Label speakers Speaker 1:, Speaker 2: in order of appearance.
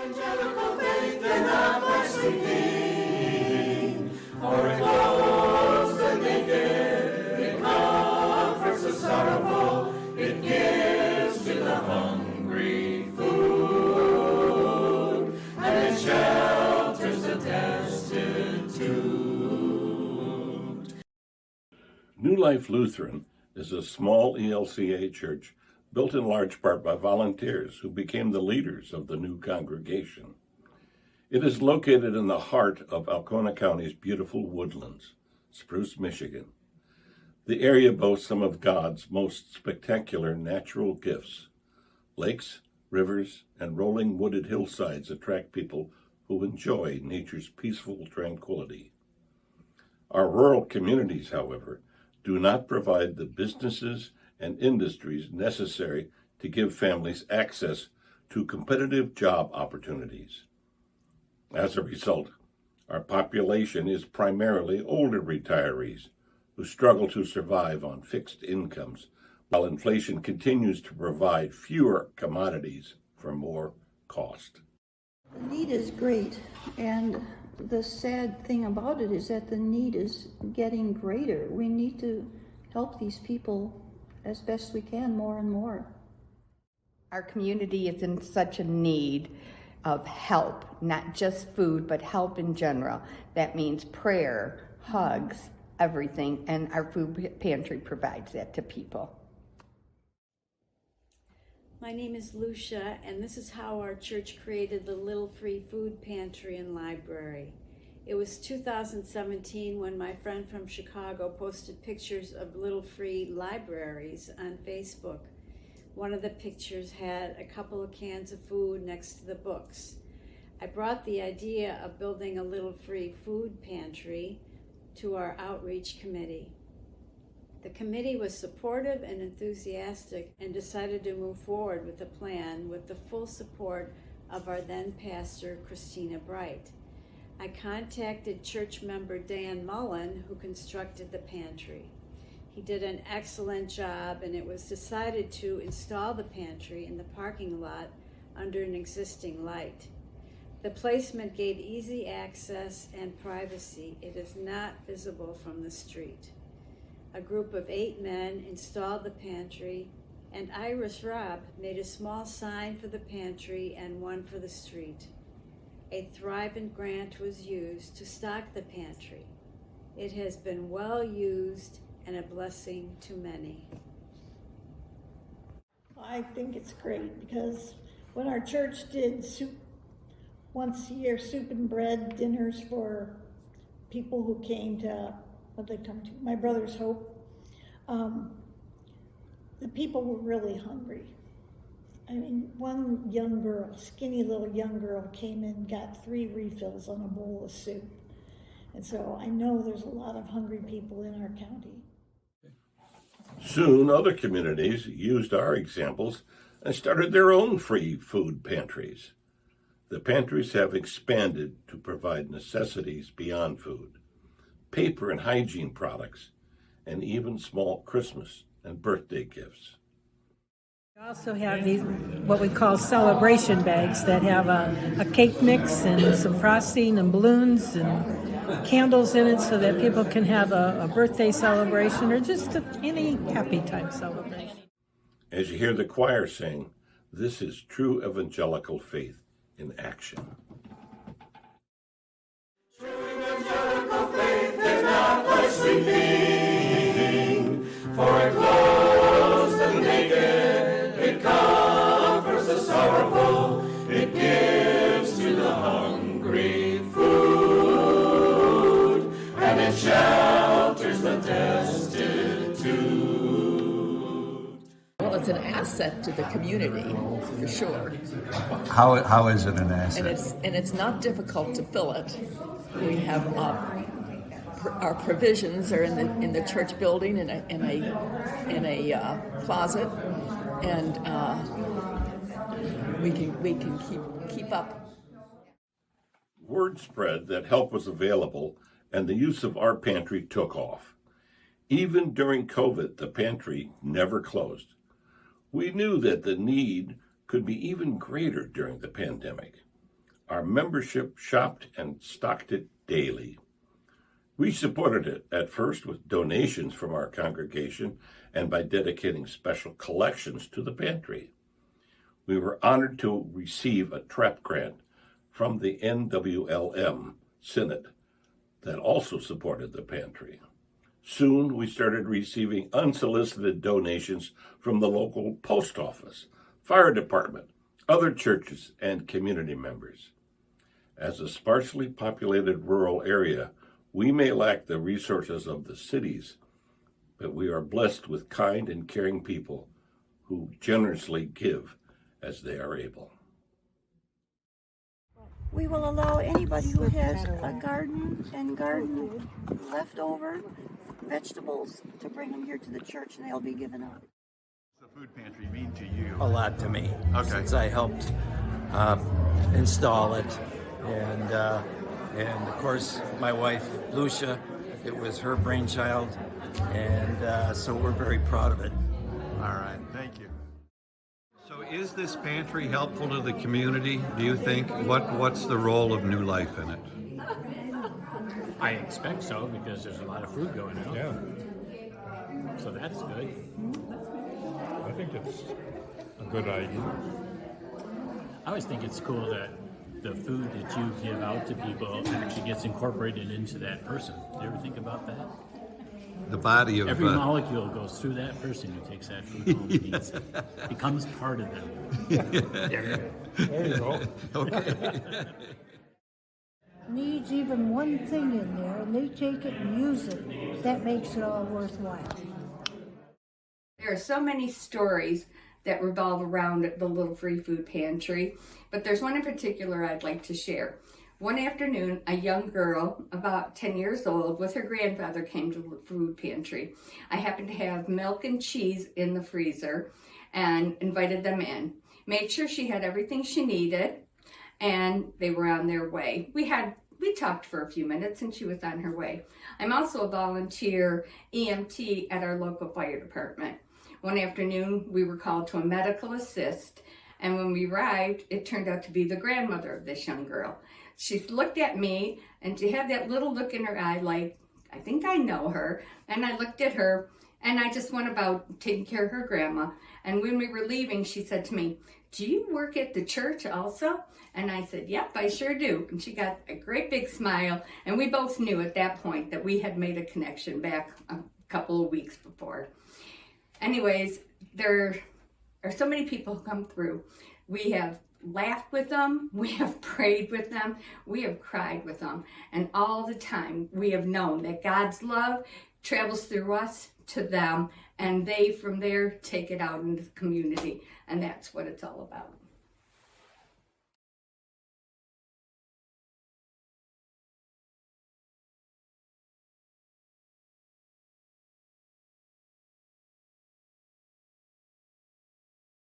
Speaker 1: Evangelical faith cannot lie sleeping, for it clothes the naked, it comforts the sorrowful, it gives to the hungry food, and it shelters the destitute.
Speaker 2: New Life Lutheran is a small ELCA church built in large part by volunteers who became the leaders of the new congregation. It is located in the heart of Alcona County's beautiful woodlands, Spruce, Michigan. The area boasts some of God's most spectacular natural gifts. Lakes, rivers, and rolling wooded hillsides attract people who enjoy nature's peaceful tranquility. Our rural communities, however, do not provide the businesses and industries necessary to give families access to competitive job opportunities. As a result, our population is primarily older retirees who struggle to survive on fixed incomes, while inflation continues to provide fewer commodities for more cost.
Speaker 3: The need is great, and the sad thing about it is that the need is getting greater. We need to help these people as best we can, more and more.
Speaker 4: Our community is in such a need of help, not just food, but help in general. That means prayer, hugs, everything, and our food pantry provides that to people.
Speaker 5: My name is Lucia, and this is how our church created the Little Free Food Pantry and Library. It was 2017 when my friend from Chicago posted pictures of little free libraries on Facebook. One of the pictures had a couple of cans of food next to the books. I brought the idea of building a little free food pantry to our outreach committee. The committee was supportive and enthusiastic and decided to move forward with the plan with the full support of our then pastor, Christina Bright. I contacted church member Dan Mullen, who constructed the pantry. He did an excellent job, and it was decided to install the pantry in the parking lot under an existing light. The placement gave easy access and privacy. It is not visible from the street. A group of 8 men installed the pantry, and Iris Robb made a small sign for the pantry and one for the street. A Thrivent grant was used to stock the pantry. It has been well used and a blessing to many.
Speaker 6: I think it's great because when our church did once a year soup and bread dinners for people who came to, My Brother's Hope, the people were really hungry. I mean, one young girl, skinny little young girl, came in and got 3 refills on a bowl of soup. And so I know there's a lot of hungry people in our county.
Speaker 2: Soon, other communities used our examples and started their own free food pantries. The pantries have expanded to provide necessities beyond food, paper and hygiene products, and even small Christmas and birthday gifts.
Speaker 7: We also have these, what we call celebration bags that have a cake mix and some frosting and balloons and candles in it so that people can have a birthday celebration or just any happy time celebration.
Speaker 2: As you hear the choir sing, this is true evangelical faith in action.
Speaker 1: True evangelical faith is not like sleeping, for it clothes the naked, it comforts the sorrowful, it gives to the hungry food, and it shelters the destitute.
Speaker 8: Well, it's an asset to the community, for sure.
Speaker 9: How is it an asset?
Speaker 8: And it's not difficult to fill it. We have our provisions are in the church building in a closet, and we can keep up.
Speaker 2: Word spread that help was available, and the use of our pantry took off. Even during COVID, the pantry never closed. We knew that the need could be even greater during the pandemic. Our membership shopped and stocked it daily. We supported it at first with donations from our congregation and by dedicating special collections to the pantry. We were honored to receive a TRAP grant from the NWLM Synod that also supported the pantry. Soon we started receiving unsolicited donations from the local post office, fire department, other churches, and community members. As a sparsely populated rural area, we may lack the resources of the cities, but we are blessed with kind and caring people who generously give as they are able.
Speaker 3: We will allow anybody who has a garden and garden leftover vegetables to bring them here to the church, and they'll be given out.
Speaker 10: What's the food pantry mean to you?
Speaker 11: A lot to me.
Speaker 10: Okay.
Speaker 11: Since I helped install it, and of course my wife Lucia, it was her brainchild, and so we're very proud of it.
Speaker 10: All right, thank you. So is this pantry helpful to the community, do you think? What's the role of New Life in it?
Speaker 12: I expect so, because there's a lot of food going out.
Speaker 13: Yeah,
Speaker 12: So that's good.
Speaker 13: I think it's a good idea.
Speaker 12: I always think it's cool that the food that you give out to people actually gets incorporated into that person. Do you ever think about that?
Speaker 10: The body of...
Speaker 12: Every molecule goes through that person who takes that food home and eats it. Becomes part of them.
Speaker 13: There you go.
Speaker 10: Okay.
Speaker 14: Needs even one thing in there, and they take it and use it. That makes it all worthwhile.
Speaker 4: There are so many stories that revolve around the Little Free Food Pantry, but there's one in particular I'd like to share. One afternoon, a young girl, about 10 years old, with her grandfather came to the food pantry. I happened to have milk and cheese in the freezer and invited them in. Made sure she had everything she needed, and they were on their way. We talked for a few minutes, and she was on her way. I'm also a volunteer EMT at our local fire department. One afternoon, we were called to a medical assist, and when we arrived, it turned out to be the grandmother of this young girl. She looked at me, and she had that little look in her eye like, I think I know her. And I looked at her, and I just went about taking care of her grandma. And when we were leaving, she said to me, "Do you work at the church also?" And I said, "Yep, I sure do." And she got a great big smile, and we both knew at that point that we had made a connection back a couple of weeks before. Anyways, there are so many people who come through. We have laughed with them, we have prayed with them, we have cried with them, and all the time we have known that God's love travels through us to them, and they from there take it out into the community, and that's what it's all about.